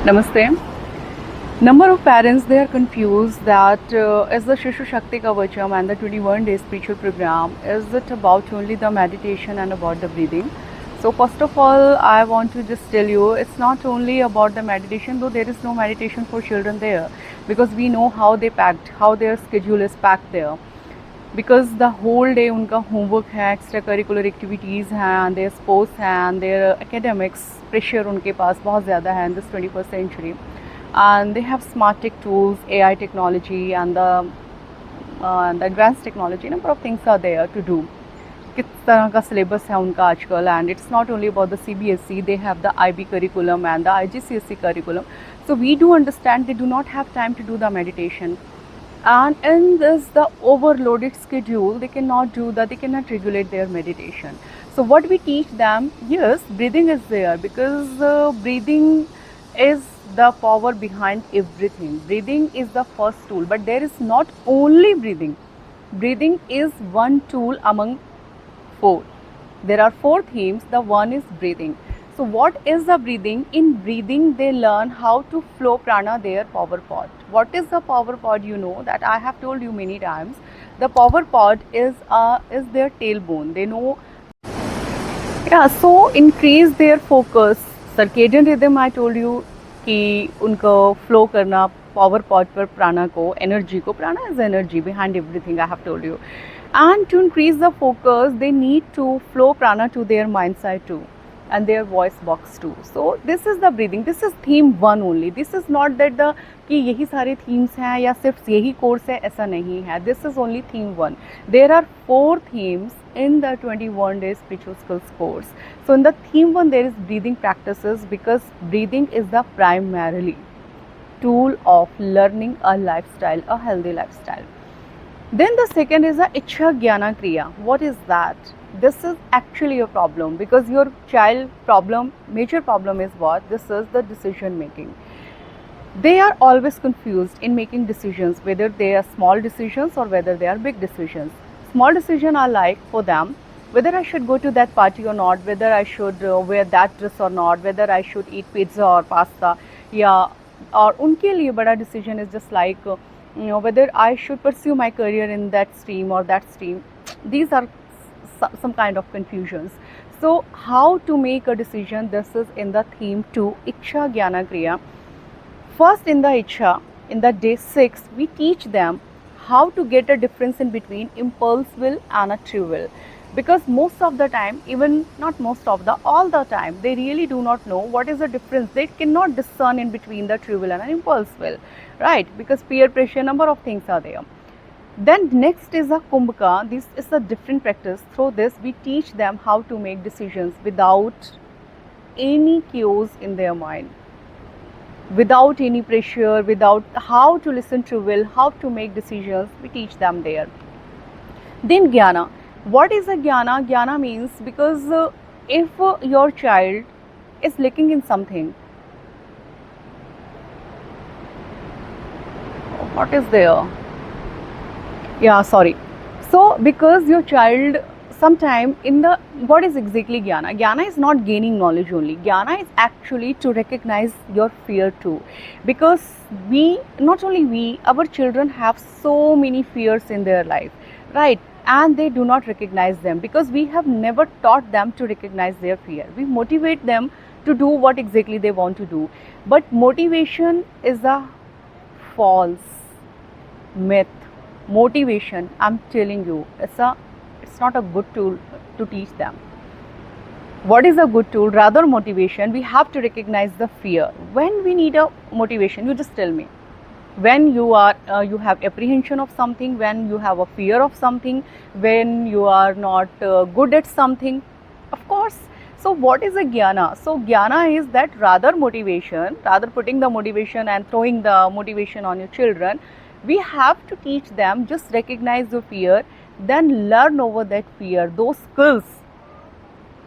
Namaste. Number of parents they are confused that is the Shishu Shakti Kavacham and the 21-day spiritual program, is it about only the meditation and about the breathing? So first of all, I want to just tell you it's not only about the meditation, though there is no meditation for children there, because we know how they packed, how their schedule is packed there. Because the whole day उनका homework है, extra curricular activities हैं, and their sports हैं, and their academics pressure उनके पास बहुत ज़्यादा है in this 21st century. And they have smart tech tools, AI technology, and the advanced technology. Number of things are there to do. किस तरह का syllabus है उनका आजकल, and it's not only about the CBSE, they have the IB curriculum and the IGCSE curriculum. So we do understand they do not have time to do the meditation. And in this the overloaded schedule, they cannot do that, they cannot regulate their meditation. So what we teach them, yes, breathing is there, because breathing is the power behind everything. Breathing is the first tool, but there is not only breathing. Breathing is one tool among four. There are four themes. The one is breathing. So what is the breathing? In breathing, they learn how to flow prana, their power pod. What is the power pod? You know that I have told you many times. The power pod is their tailbone. They know. Yeah, so increase their focus. Circadian rhythm, I told you कि उनको flow करना power pod पर prana को, energy को. Prana is energy behind everything, I have told you. And to increase the focus, they need to flow prana to their mind side too, and their voice box too. So this is the breathing. This is theme one only. This is not that the कि यही सारे themes हैं या सिर्फ यही course है, ऐसा नहीं है. This is only theme one. There are 4 themes in the 21 days spiritual skills course. So in the theme one there is breathing practices, because breathing is the primarily tool of learning a lifestyle, a healthy lifestyle. Then the second is the Ichha Jnana Kriya. What is that? This is actually a problem, because your child problem, major problem is what? This is the decision making. They are always confused in making decisions, whether they are small decisions or whether they are big decisions. Small decisions are like for them, whether I should go to that party or not, whether I should wear that dress or not, whether I should eat pizza or pasta, yeah, or उनके लिए बड़ा decision is just like whether I should pursue my career in that stream or that stream. These are some kind of confusions. So how to make a decision? This is in the theme 2, Ichha Jnana Kriya. First in the Ichha, in the day 6, we teach them how to get a difference in between impulse will and a true will. Because most of the time, even not most of the, all the time, they really do not know what is the difference. They cannot discern in between the true will and an impulse will, right? Because peer pressure, number of things are there. Then next is a Kumbhaka. This is a different practice. Through this, we teach them how to make decisions without any cues in their mind, without any pressure, without how to listen to will, how to make decisions, we teach them there. Then Jnana. What is a Jnana? Jnana means, because if your child is lacking in something, what is there? Yeah, sorry. So because your child sometime in the, what is exactly Jnana? Jnana is not gaining knowledge only. Jnana is actually to recognize your fear too. Because we, not only we, our children have so many fears in their life, right? And they do not recognize them, because we have never taught them to recognize their fear. We motivate them to do what exactly they want to do. But motivation is a false myth. Motivation, I'm telling you, it's not a good tool to teach them. What is a good tool? Rather motivation, we have to recognize the fear. When we need a motivation, you just tell me. When you are you have apprehension of something, when you have a fear of something, when you are not good at something, of course. So what is a Jnana? So Jnana is that rather motivation, rather putting the motivation and throwing the motivation on your children, we have to teach them, just recognize the fear, then learn over that fear, those skills,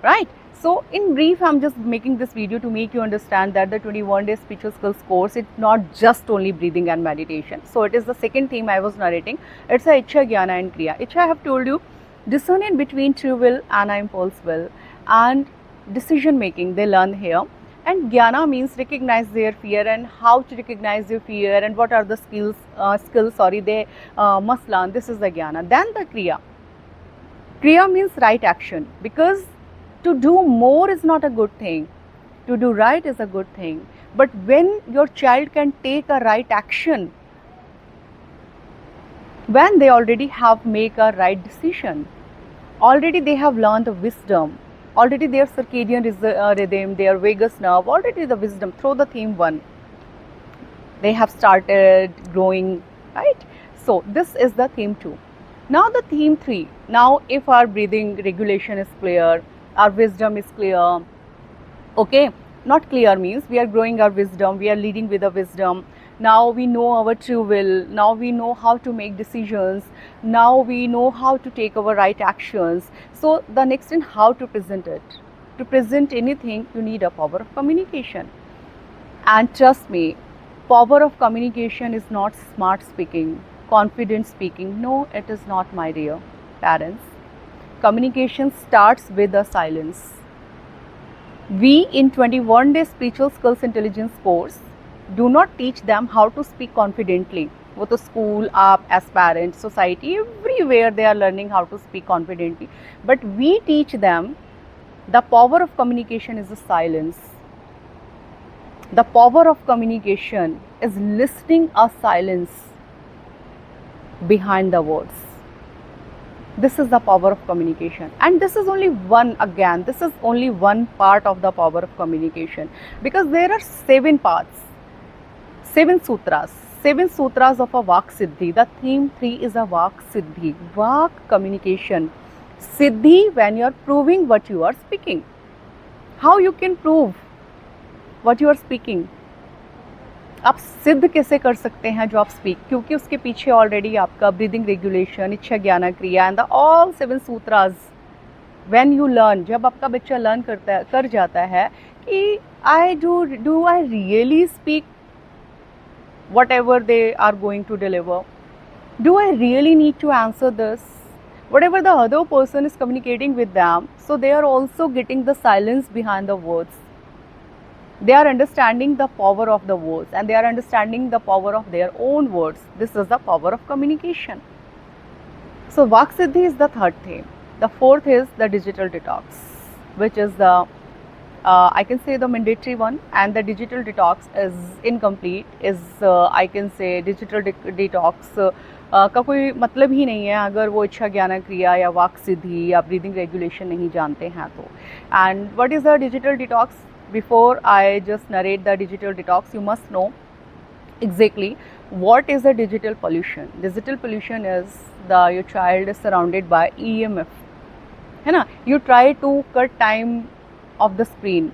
right? So in brief, I'm just making this video to make you understand that the 21 days spiritual skills course, it's not just only breathing and meditation. So it is the second theme I was narrating. It's a Ichha, Jnana and Kriya. Ichha, I have told you, discerning between true will and impulse will, and decision making they learn here. And Jnana means recognize their fear and how to recognize your fear and what are the skills they must learn. This is the Jnana. Then the Kriya. Kriya means right action, because to do more is not a good thing. To do right is a good thing. But when your child can take a right action, when they already have make a right decision, already they have learned the wisdom, already their circadian rhythm, their vagus nerve, already the wisdom through the theme 1, they have started growing, right? So this is the theme 2. Now the theme 3, now if our breathing regulation is clear, our wisdom is clear, okay, not clear means we are growing our wisdom, we are leading with the wisdom, now we know our true will, now we know how to make decisions, now we know how to take our right actions. So the next in how to present it. To present anything, you need a power of communication. And trust me, power of communication is not smart speaking, confident speaking. No, it is not, my dear parents. Communication starts with a silence. We in 21 Day Spiritual Skills Intelligence course do not teach them how to speak confidently. वो तो school, आप as parents, society, everywhere they are learning how to speak confidently. But we teach them the power of communication is the silence. The power of communication is listening a silence behind the words. This is the power of communication, and this is only one, again, this is only one part of the power of communication, because there are 7 parts, 7 sutras of a Vak Siddhi. The theme 3 is a Vak Siddhi, Vak communication. Siddhi, when you are proving what you are speaking. How you can prove what you are speaking? आप सिद्ध कैसे कर सकते हैं जो आप speak, क्योंकि उसके पीछे ऑलरेडी आपका ब्रीदिंग रेगुलेशन, इच्छा ज्ञान क्रिया एंड ऑल 7 सूत्रास. व्हेन यू लर्न, जब आपका बच्चा लर्न कर जाता है कि I do I really speak whatever they are going to deliver, do I really need to answer this, whatever the other person is communicating with them, so they are also getting the silence behind the words. They are understanding the power of the words and they are understanding the power of their own words. This is the power of communication. So Vak Siddhi is the third theme. The fourth is the digital detox, which is the I can say the mandatory one, and the digital detox is incomplete, is I can say digital detox का कोई मतलब ही नहीं है अगर वो इच्छा ज्ञान क्रिया या वाक सिद्धि या ब्रीदिंग रेगुलेशन नहीं जानते हैं तो. And what is the digital detox? Before I just narrate the digital detox, you must know exactly what is the digital pollution. Digital pollution is your child is surrounded by EMF, है ना? You try to cut time of the screen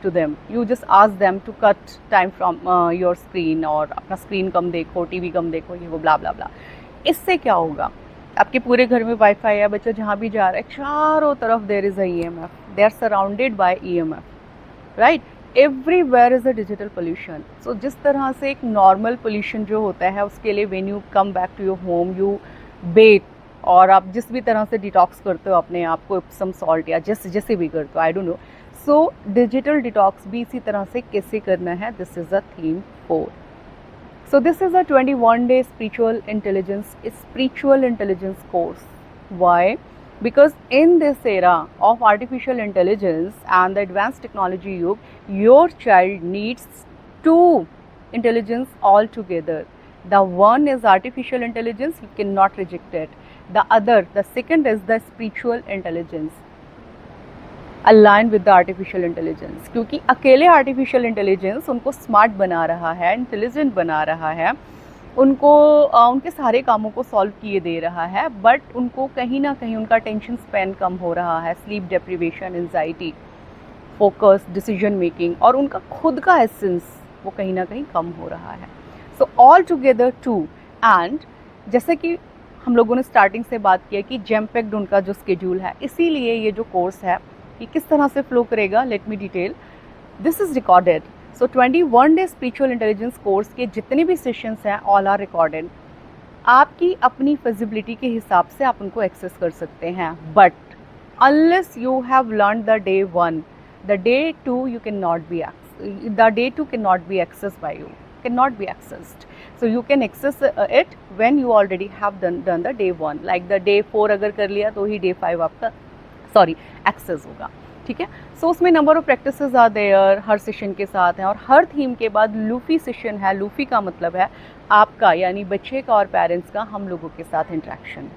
to them. You just ask them to cut time from your screen, और अपना screen कम देखो, TV कम देखो, ये वो blah blah blah. इससे क्या होगा? आपके पूरे घर में वाईफाई है, बच्चा जहाँ भी जा रहा है चारों तरफ there is a EMF. They are surrounded by EMF. Right, everywhere is a digital pollution. So जिस तरह से एक नॉर्मल पोल्यूशन जो होता है उसके लिए when you come back to your home you bathe, और आप जिस भी तरह से डिटॉक्स करते हो अपने आप को सम सॉल्ट या जैसे भी करते हो, I don't know. So digital detox भी इसी तरह से कैसे करना है, this is a theme 4. So this is a 21 Day spiritual intelligence course. Why? Because in this era of artificial intelligence and the advanced technology yug, your child needs 2 intelligence altogether. The one is artificial intelligence, you cannot reject it. The second is the spiritual intelligence, aligned with the artificial intelligence. क्योंकि अकेले artificial intelligence उनको smart बना रहा है, intelligent बना रहा है, उनको उनके सारे कामों को सॉल्व किए दे रहा है, बट उनको कहीं ना कहीं उनका टेंशन स्पेन कम हो रहा है, sleep deprivation, anxiety, focus, decision making, और उनका खुद का एसेंस वो कहीं ना कहीं कम हो रहा है. So all together 2. एंड जैसे कि हम लोगों ने स्टार्टिंग से बात किया कि जैम पैक्ड उनका जो स्केड्यूल है, इसीलिए ये जो कोर्स है ये किस तरह से फ्लो करेगा, let me detail. This is recorded. So 21 Day spiritual intelligence course के जितने भी सेशंस हैं ऑल आर रिकॉर्डेड. आपकी अपनी फिजिबिलिटी के हिसाब से आप उनको एक्सेस कर सकते हैं, but unless you have learn the day 1, the day 2 you can not be access. the day 2 cannot be accessed by you, cannot be accessed. So you can access it when you already have done the day 1. Like the day 4 अगर कर लिया तो ही day 5 आपका access होगा, ठीक है. So उसमें number of practices are there, हर सेशन के साथ हैं, और हर थीम के बाद लूफी सेशन है. लूफी का मतलब है आपका यानी बच्चे का और पेरेंट्स का हम लोगों के साथ इंटरेक्शन,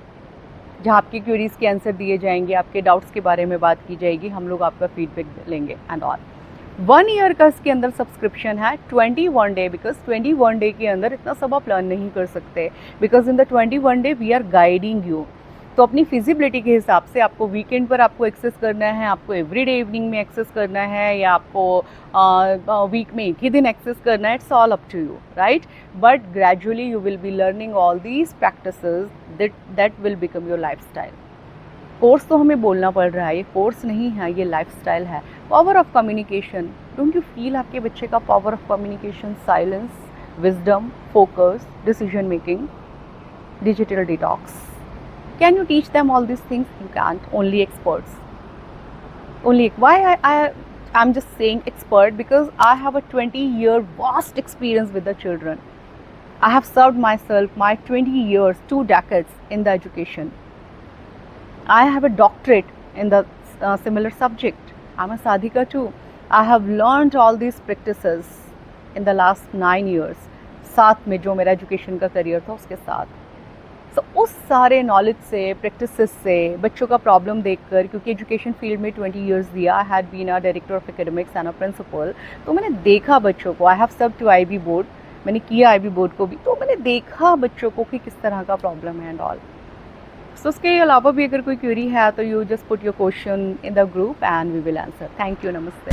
जहाँ आपकी क्वेरीज़ के आंसर दिए जाएंगे, आपके डाउट्स के बारे में बात की जाएगी, हम लोग आपका फीडबैक लेंगे एंड ऑल. 1 ईयर का इसके अंदर सब्सक्रिप्शन है. 21 डे, बिकॉज 21 डे के अंदर इतना सब आप लर्न नहीं कर सकते, because in the 21 day we are guiding you. तो अपनी फिजिबिलिटी के हिसाब से आपको वीकेंड पर आपको एक्सेस करना है, आपको एवरीडे इवनिंग में एक्सेस करना है, या आपको वीक में एक ही दिन एक्सेस करना है. It's all up to you, right. But gradually you will be learning all these practices that will become your life style. Course तो हमें बोलना पड़ रहा है, ये कोर्स नहीं है, ये लाइफ स्टाइल है. Power of communication, don't you feel आपके बच्चे का power of communication, silence, wisdom, focus, decision making, digital detox. Can you teach them all these things? You can't. Only experts. Only why I'm just saying expert because I have a 20-year vast experience with the children. I have served myself my 20 years, 2 decades in the education. I have a doctorate in the similar subject. I'm a sadhika too. I have learned all these practices in the last 9 years. साथ में जो मेरा education का career था उसके साथ. तो उस सारे नॉलेज से, प्रैक्टिसेस से, बच्चों का प्रॉब्लम देखकर, क्योंकि एजुकेशन फील्ड में 20 इयर्स दिया, I had been a director of academics and a principal. तो मैंने देखा बच्चों को. I have served to IB board, मैंने किया IB बोर्ड को भी, तो मैंने देखा बच्चों को कि किस तरह का प्रॉब्लम है एंड ऑल. सो उसके अलावा भी अगर कोई क्वेरी है तो you just put your question in the group and we will answer. Thank you. नमस्ते.